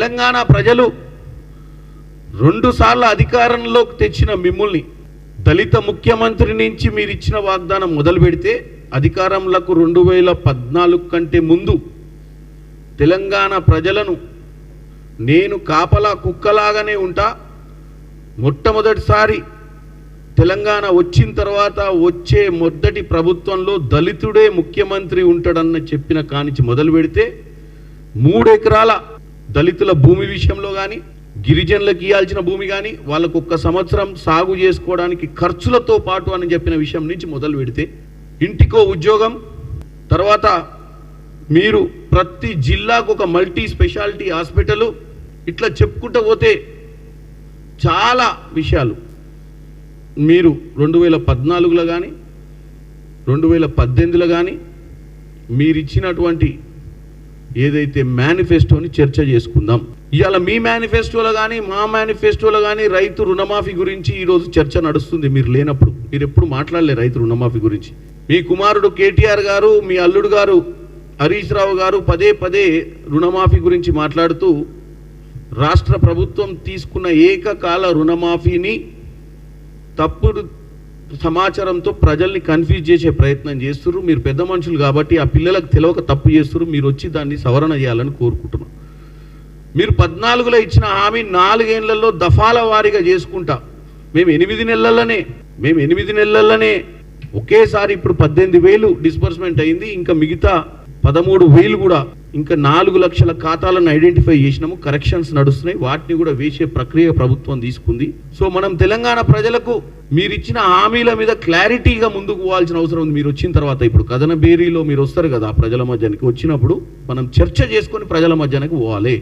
తెలంగాణ ప్రజలు 2 సార్లు అధికారంలోకి తెచ్చిన మిమ్మల్ని దళిత ముఖ్యమంత్రి నుంచి మీరు ఇచ్చిన వాగ్దానం మొదలు పెడితే అధికారంలోకి 2014 కంటే ముందు తెలంగాణ ప్రజలను నేను కాపలా కుక్కలాగానే ఉంటా, మొట్టమొదటిసారి తెలంగాణ వచ్చిన తర్వాత వచ్చే మొదటి ప్రభుత్వంలో దళితుడే ముఖ్యమంత్రి ఉంటాడన్న చెప్పిన కానించి మొదలు పెడితే 3 ఎకరాల దళితుల భూమి విషయంలో కానీ, గిరిజనులకు ఇవ్వాల్సిన భూమి కానీ, వాళ్ళకు 1 సంవత్సరం సాగు చేసుకోవడానికి ఖర్చులతో పాటు అని చెప్పిన విషయం నుంచి మొదలు పెడితే ఇంటికో ఉద్యోగం, తర్వాత మీరు ప్రతి జిల్లాకు ఒక మల్టీ స్పెషాలిటీ హాస్పిటల్, ఇట్లా చెప్పుకుంటూ పోతే చాలా విషయాలు మీరు 2014లో కానీ 2018లో కానీ మీరు ఇచ్చినటువంటి ఏదైతే మేనిఫెస్టోని చర్చ చేసుకుందాం. ఇవాళ మీ మేనిఫెస్టోలో కానీ మా మేనిఫెస్టోలో కానీ రైతు రుణమాఫీ గురించి ఈరోజు చర్చ నడుస్తుంది. మీరు లేనప్పుడు మీరు ఎప్పుడు మాట్లాడలే రైతు రుణమాఫీ గురించి. మీ కుమారుడు కేటీఆర్ గారు, మీ అల్లుడు గారు హరీష్ రావు గారు పదే పదే రుణమాఫీ గురించి మాట్లాడుతూ రాష్ట్ర ప్రభుత్వం తీసుకున్న ఏకకాల రుణమాఫీని తప్పుడు సమాచారంతో ప్రజల్ని కన్ఫ్యూజ్ చేసే ప్రయత్నం చేస్తున్నారు. మీరు పెద్ద మనుషులు కాబట్టి ఆ పిల్లలకు తెలియక తప్పు చేస్తున్నారు. మీరు వచ్చి దాన్ని సవరణ చేయాలని కోరుకుంటున్నాం. మీరు 14లో ఇచ్చిన హామీ 4 ఏళ్లలో దఫాల వారీగా చేసుకుంటా మేము 8 నెలల్లోనే ఒకేసారి ఇప్పుడు 18,000 డిస్బర్స్మెంట్ అయింది. ఇంకా మిగతా 13,000 కూడా ఇంకా 4 లక్షల ఖాతాలను ఐడెంటిఫై చేసినాము. కరెక్షన్స్ నడుస్తున్నాయి, వాటిని కూడా వేసే ప్రక్రియ ప్రభుత్వం తీసుకుంది. సో మనం తెలంగాణ ప్రజలకు మీరు ఇచ్చిన హామీల మీద క్లారిటీగా ముందుకు పోవాల్సిన అవసరం ఉంది. మీరు వచ్చిన తర్వాత ఇప్పుడు కథన బేరీలో మీరు వస్తారు కదా, ప్రజల మధ్యానికి వచ్చినప్పుడు మనం చర్చ చేసుకొని ప్రజల మధ్యానికి పోవాలి.